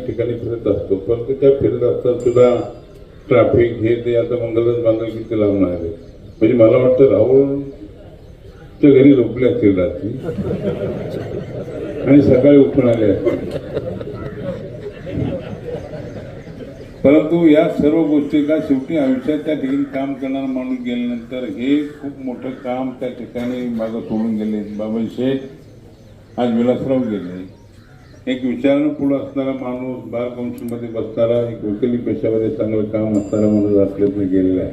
अनेक ठिकाणी फिरत असतो, परंतु त्या फिरत असताना सुद्धा ट्रॅफिक हे ते आता मंगलच बांधलं किती लांबणार आहे. म्हणजे मला वाटतं राहुलच्या घरी झोपले असतील रात्री आणि सकाळी उठून आले असतील. परंतु या सर्व गोष्टीला शेवटी आयुष्यात त्या ठिकाणी काम करणारा माणूस गेल्यानंतर हे खूप मोठं काम त्या ठिकाणी मागं सोडून गेले. बाबा शेठ आज विलासराव गेले, एक विचारानं पुढं असणारा माणूस, बार काउन्सिलमध्ये बसणारा, एक वकिली पेशामध्ये चांगलं काम असणारा माणूस आपल्यातनं गेलेला आहे.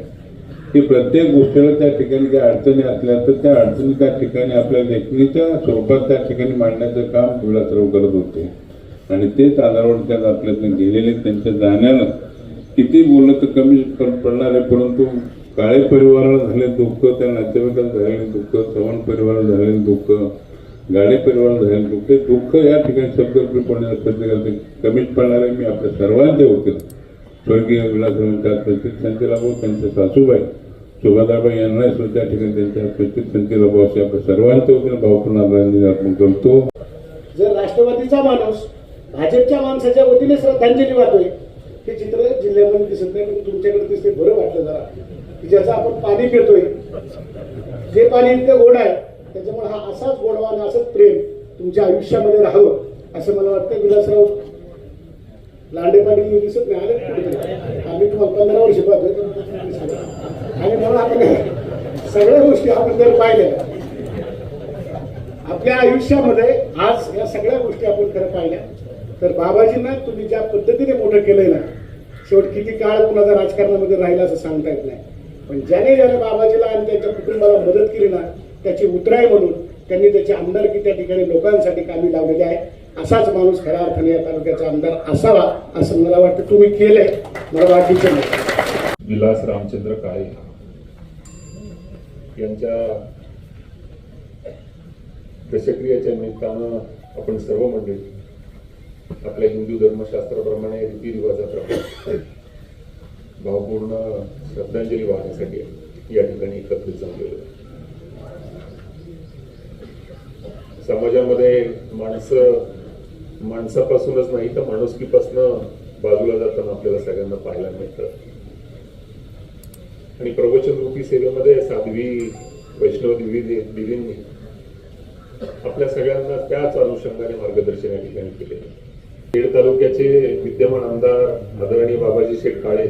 की प्रत्येक गोष्टीला त्या ठिकाणी ज्या अडचणी असल्या तर त्या अडचणी त्या ठिकाणी आपल्या लेखणीच्या स्वरूपात त्या ठिकाणी मांडण्याचं काम विलासराव करत होते आणि तेच आधारावर त्यात आपल्यातनं गेलेले. त्यांच्या जाण्यानं किती बोललं तर कमी पडणार आहे, परंतु काळे परिवाराला झाले दुःख, त्या नातेवाईकाला झालेले दुःख, चव्हाण परिवाराला झालेले दुःख, गाडे परिवाराला झालेले दुःख, दुःख या ठिकाणी शब्दरूपी पडण्यासाठी कमीच पडणार आहे. मी आपल्या सर्वांच्या वतीनं स्वर्गीय विलासरावांच्या प्रत्येक संचेला भाऊ, त्यांच्या सासूबाई शोभादाबाई यांना सुद्धा त्या ठिकाणी त्यांच्या प्रत्येक संचेला भाऊ असे आपल्या सर्वांच्या वतीनं भावपूर्ण आदरांजली अर्पण करतो. जर राष्ट्रवादीचा माणूस भाजपच्या माणसाच्या वतीने श्रद्धांजली वाहतोय हे चित्र जिल्ह्यामध्ये दिसत नाही, पण तुमच्याकडे दिसते. बरं वाटलं जरा की ज्याचं आपण पाणी पितोय जे पाणी इतकं गोड आहे, त्याच्यामुळे हा असाच गोडवा आणि असंच प्रेम तुमच्या आयुष्यामध्ये राहावं असं मला वाटतं. विलासराव लांडे पाणी दिसत नाही, आले आम्ही तुम्हाला 15 वर्ष पाहतोय आणि म्हणून आपण सगळ्या गोष्टी आपण जर पाहिल्या आपल्या आयुष्यामध्ये आज या सगळ्या गोष्टी आपण खरं पाहिल्या तर बाबाजींना तुम्ही ज्या पद्धतीने मोठं केलंय ना, शेवट किती काळ कुणाचा राजकारणामध्ये राहिला असं सांगता येत नाही, पण ज्याने बाबाजीला आणि त्यांच्या कुटुंबाला मदत केली ना त्याची उतराई म्हणून त्यांनी त्याची आमदारकी त्या ठिकाणी लोकांसाठी कामी लावलेली आहे. असाच माणूस खऱ्या अर्थाने या तालुक्याचा आमदार असावा असं मला वाटतं तुम्ही केलंय. मला बाकीचे विलास रामचंद्र काळे यांच्या दशक्रियेच्या निमित्तानं आपण सर्व मंडळी आपल्या हिंदू धर्मशास्त्राप्रमाणे रीतिरिवाजाप्रमाणे भावपूर्ण श्रद्धांजली वाहण्यासाठी या ठिकाणी एकत्रित जमलेलो आहे. समाजामध्ये माणसापासूनच नाही तर माणुसकीपासून बाजूला जाताना आपल्याला सगळ्यांना पाहायला मिळतं आणि प्रवचन रूपी सेवेमध्ये साध्वी वैष्णव दिवींनी आपल्या सगळ्यांना त्याच अनुषंगाने मार्गदर्शन या ठिकाणी केले. खेड तालुक्याचे विद्यमान आमदार आदरणीय बाबाजी शेठ काळे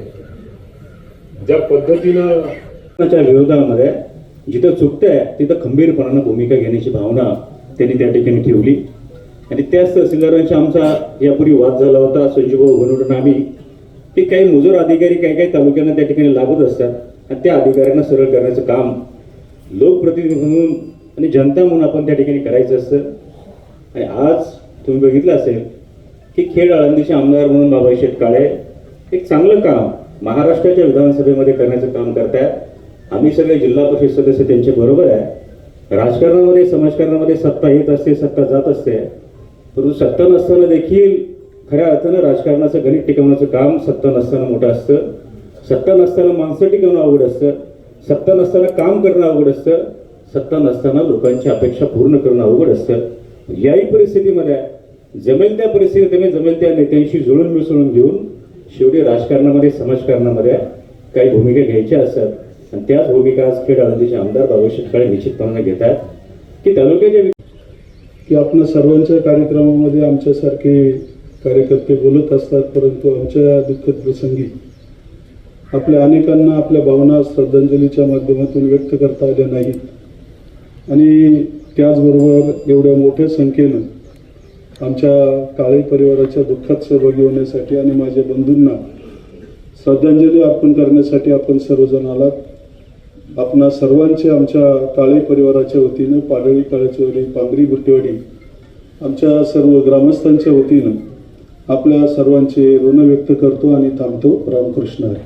ज्या पद्धतीनं विरोधामध्ये जिथं चुकतंय तिथं खंबीरपणानं भूमिका घेण्याची भावना त्यांनी त्या ठिकाणी ठेवली आणि त्याच तहसीलदारांचा आमचा यापूर्वी वाद झाला होता संजीवभाऊ घनवट आम्ही की काही मुजोर अधिकारी काही तालुक्यांना त्या ठिकाणी लागत असतात आणि त्या अधिकाऱ्यांना सरळ करण्याचं काम लोकप्रतिनिधी म्हणून आणि जनता म्हणून आपण त्या ठिकाणी करायचं असतं. आणि आज तुम्ही बघितलं असेल की खेड आळंदीचे आमदार म्हणून बाबाजी शेठ काळे एक चांगलं काम महाराष्ट्राच्या विधानसभेमध्ये करण्याचं काम करतायत. आम्ही सगळे जिल्हा परिषद सदस्य त्यांच्या बरोबर आहे. राजकारणामध्ये समाजकारणामध्ये सत्ता येत असते, सत्ता जात असते, परंतु सत्ता नसताना देखील खऱ्या अर्थानं राजकारणाचं गणित टिकवण्याचं काम सत्ता नसताना मोठं असतं. सत्ता नसताना माणसं टिकवणं अवघड असतं, सत्ता नसताना काम करणं अवघड असतं, सत्ता नसताना लोकांची अपेक्षा पूर्ण करणं अवघड असतं. याही परिस्थितीमध्ये जमेल त्या परिस्थितीमध्ये जमेल त्या नेत्यांशी जुळून मिसळून घेऊन शेवटी राजकारणामध्ये समाजकारणामध्ये काही भूमिका घ्यायच्या असतात आणि त्याच भूमिका आज खेड आळंदीचे आमदार बाबाजी शेठ काळे निश्चितपणे घेतात की तालुक्याच्या की आपल्या सर्वांच्या कार्यक्रमामध्ये आमच्यासारखे कार्यकर्ते बोलत असतात, परंतु आमच्या दुःखद प्रसंगी आपल्या अनेकांना आपल्या भावना श्रद्धांजलीच्या माध्यमातून व्यक्त करता आल्या नाहीत आणि त्याचबरोबर एवढ्या मोठ्या संख्येनं आमच्या काळे परिवाराच्या दुःखात सहभागी होण्यासाठी आणि माझ्या बंधूंना श्रद्धांजली अर्पण करण्यासाठी आपण सर्वजण आलात. आपणा सर्वांचे आमच्या काळे परिवाराच्या वतीनं, पाडळी काळेचवाडी, पांगरी गुट्टेवाडी आमच्या सर्व ग्रामस्थांच्या वतीनं आपल्या सर्वांचे ऋण व्यक्त करतो आणि थांबतो. रामकृष्ण हरी.